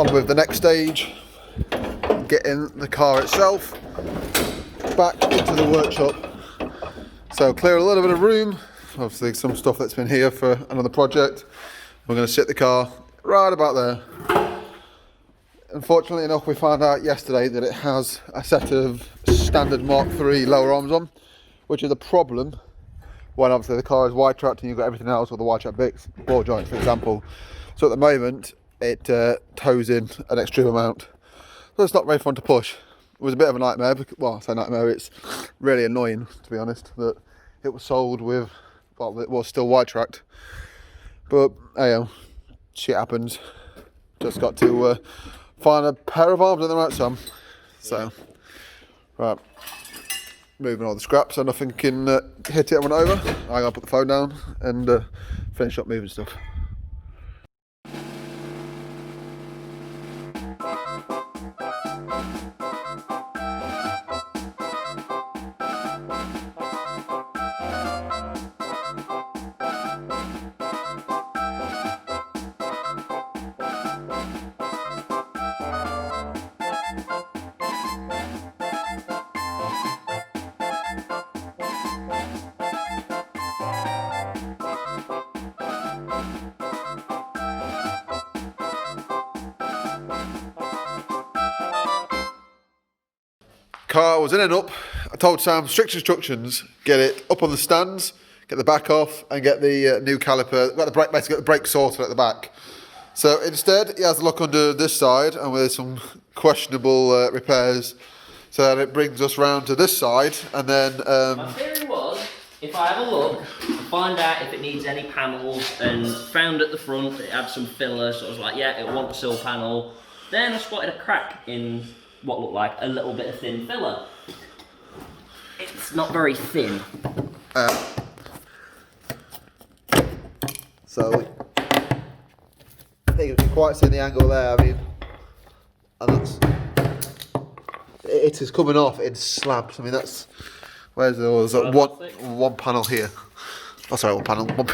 on with the next stage, getting the car itself back into the workshop. So clear a little bit of room, obviously some stuff that's been here for another project. We're going to sit the car right about there. Unfortunately enough, we found out yesterday that it has a set of standard Mk3 lower arms on, which is a problem when obviously the car is wide tracked and you've got everything else with the wide track bits, ball joints for example. So at the moment it tows in an extreme amount, so it's not very fun to push. It was a bit of a nightmare, well I say nightmare, it's really annoying to be honest that it was sold with, well it was still wide tracked, but hey, shit happens. Just got to find a pair of arms in the right time. So right, moving all the scraps so nothing can hit it and run over. I'm gonna put the phone down and finish up moving stuff. Car was in and up. I told Sam strict instructions: get it up on the stands, get the back off, and get the new caliper, get the brake, basically get the brake sorted at the back. So instead, he has a look under this side, and with some questionable repairs. So then it brings us round to this side, and then. My theory was, if I have a look, find out if it needs any panels, and found at the front it had some filler, so I was like, yeah, it wants a sill panel. Then I spotted a crack in what looked like a little bit of thin filler. It's not very thin. So I think you can quite see the angle there. I mean, and that's it is coming off in slabs. I mean, that's where's the one panel here. Oh, sorry, one panel, one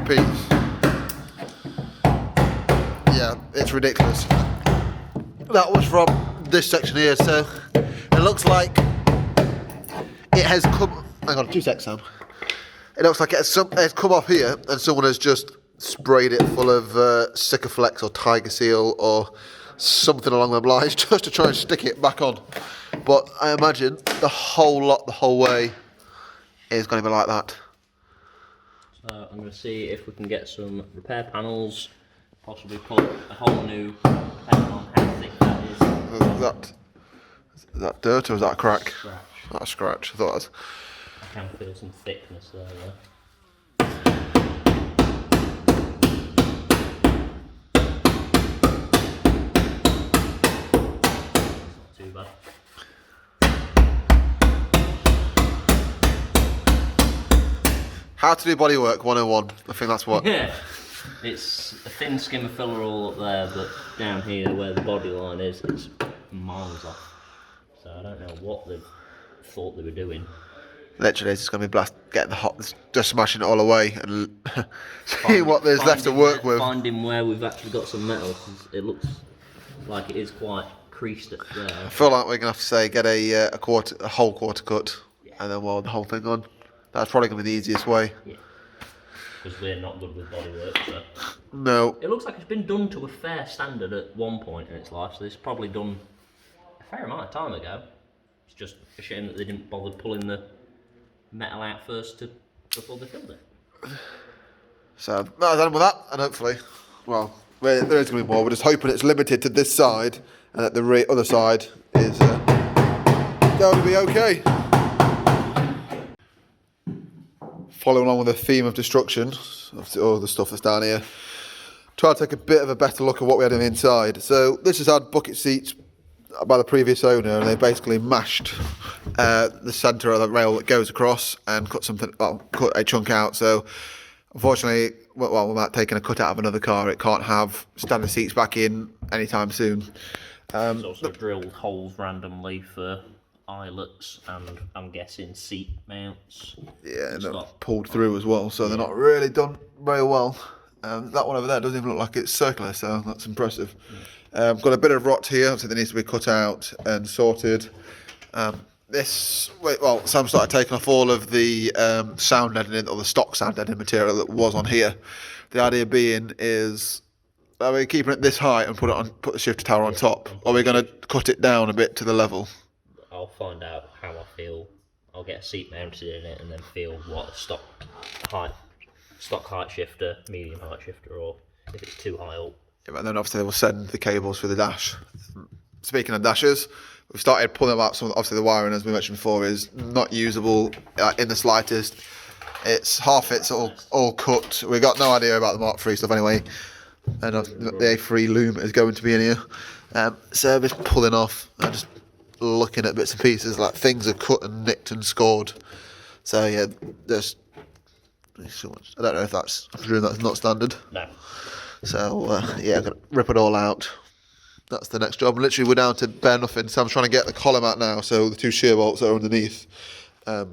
piece. Yeah, it's ridiculous. That was from this section here, so it looks like it has come. Hang on, 2 seconds, Sam. It looks like it has come off here, and someone has just sprayed it full of Sikaflex or Tiger Seal or something along those lines, just to try and stick it back on. But I imagine the whole lot, the whole way, is going to be like that. So I'm going to see if we can get some repair panels, possibly put a whole new, depending on how thick that is. Is that dirt or is that a crack? Scratch. That's a scratch. I thought it was. I can feel some thickness there, though. Not too bad. How to do bodywork 101. I think that's what. Yeah. It's a thin skim of filler all up there, but down here where the body line is, it's miles off. So I don't know what they thought they were doing. Literally, it's just going to be getting the hot, just smashing it all away and see what there's left to work with. Finding where we've actually got some metal, 'cause it looks like it is quite creased at there. I feel like we're going to have to say get a whole quarter cut, yeah, and then weld the whole thing on. That's probably going to be the easiest way. Yeah. Because we're not good with bodywork, so. No. It looks like it's been done to a fair standard at one point in its life, so it's probably done a fair amount of time ago. It's just a shame that they didn't bother pulling the metal out first before they filled it. So, no, done with that, and hopefully, well, there is going to be more. We're just hoping it's limited to this side, and that the other side is going to be okay. Following along with the theme of destruction, all the stuff that's down here, try to take a bit of a better look at what we had on the inside. So this has had bucket seats by the previous owner, and they basically mashed the centre of the rail that goes across and cut a chunk out. So unfortunately, well, without taking a cut out of another car, it can't have standard seats back in anytime soon. It's also drilled holes randomly for eyelets and I'm guessing seat mounts. Yeah, and pulled through as well, so they're not really done very well. That one over there doesn't even look like it's circular, so that's impressive. Got a bit of rot here, so that needs to be cut out and sorted. Sam started taking off all of the sound deadening, or the stock sound deadening material that was on here. The idea being is, are we keeping it this height and put the shifter tower on top? Or are we going to cut it down a bit to the level? I'll find out how I feel. I'll get a seat mounted in it and then feel what a stock height shifter, medium height shifter, or if it's too high up. Yeah, and then obviously we'll send the cables for the dash. Speaking of dashes, we've started pulling them out. Obviously the wiring, as we mentioned before, is not usable in the slightest. It's all cut. We've got no idea about the Mark 3 stuff anyway. And the A3 loom is going to be in here. Service pulling off. I'm just looking at bits and pieces, like things are cut and nicked and scored. So yeah, there's so much. I don't know if that's, I'm presuming that's not standard. No. So yeah, I've got to rip it all out. That's the next job. Literally, we're down to bare nothing. So I'm trying to get the column out now. So the 2 shear bolts are underneath. To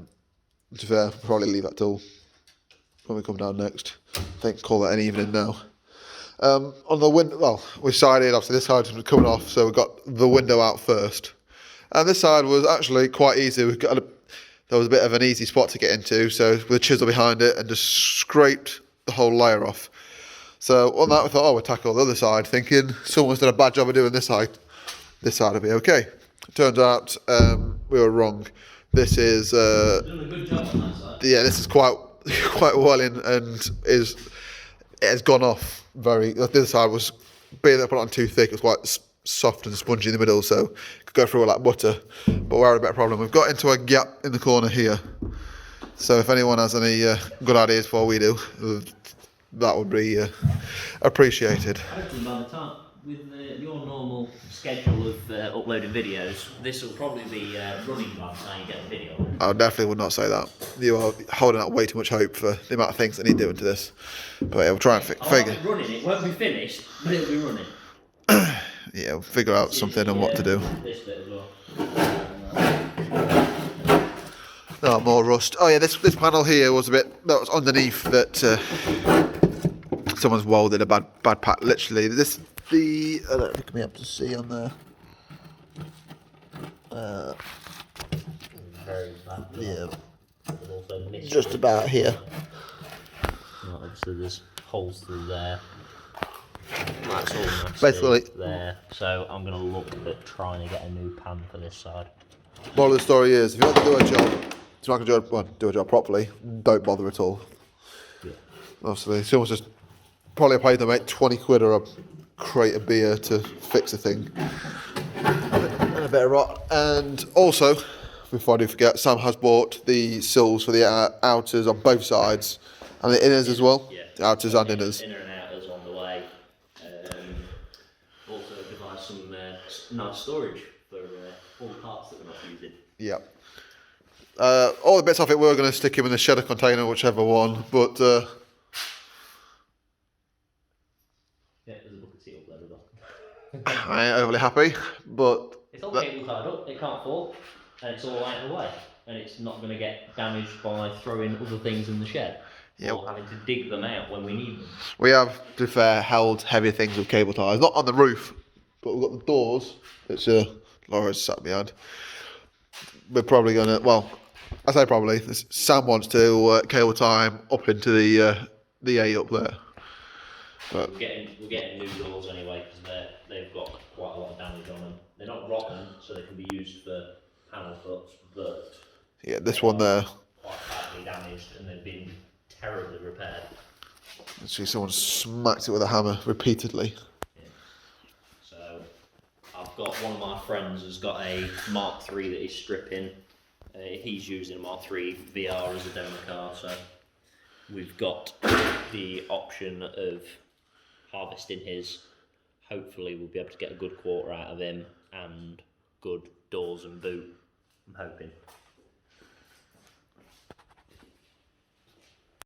be fair, I'll probably leave that till when we come down next. I think call that an evening now. On the window, well, we sided. Obviously, this side was coming off, so we got the window out first. And this side was actually quite easy. There was a bit of an easy spot to get into, so with a chisel behind it and just scraped the whole layer off. So on that, we thought, we'll tackle the other side, thinking someone's done a bad job of doing this side. This side will be okay. Turns out we were wrong. This is Done a good job on that side. Yeah, this is quite well in, and it has gone off very. The other side was being put on too thick. It was quite soft and spongy in the middle, so it could go through like butter. But we're having a better problem. We've got into a gap in the corner here. So if anyone has any good ideas for what we do, that would be appreciated. Hopefully by the time, with your normal schedule of uploading videos, this will probably be running by the time you get the video. I definitely would not say that. You are holding out way too much hope for the amount of things that need doing to this. But yeah, we'll try and figure. It running, it won't be finished, but it'll be running. Yeah, we'll figure out something on what to do. This bit as well. Oh, more rust. Oh yeah, this panel here was a bit, that was underneath that someone's welded a bad pat. Literally, I don't know if you can be able to see on there. Very bad. Yeah, just about here. Well, obviously there's holes through there. That's all nasty Basically there. So I'm going to look at trying to get a new pan for this side. Moral of the story is, if you want to do a job, do a job properly, don't bother at all. Yeah. Obviously, someone's just probably paid them £20 or a crate of beer to fix a thing. And a bit of rot. And also, before I do forget, Sam has bought the sills for the outers on both sides and the inners as well. Yeah. The outers and inners. Inner and outers on the way. Also devised some nice storage for all the parts that we're not using. Yeah. All the bits off it we're going to stick him in the shedder container, whichever one, but Yeah, there's a bucket seat up there as well. I ain't overly happy, but It's all cable tied up, it can't fall, and it's all out of the way, and it's not going to get damaged by throwing other things in the shed. Yep. Or having to dig them out when we need them. we have, to be fair, held heavy things with cable ties. Not on the roof, but we've got the doors, which Laura's sat behind. We're probably going to, well, I say probably, Sam wants to cable tie him up into the A up there. But We're getting new doors anyway, because they've got quite a lot of damage on them. They're not rotten, so they can be used for panel cuts, but yeah, this one there, quite badly damaged, and they've been terribly repaired. see someone smacked it with a hammer repeatedly. Yeah. So I've got one of my friends has got a Mark 3 that he's stripping. He's using a Mark 3 VR as a demo car, so we've got the option of harvesting his. Hopefully we'll be able to get a good quarter out of him and good doors and boot, I'm hoping.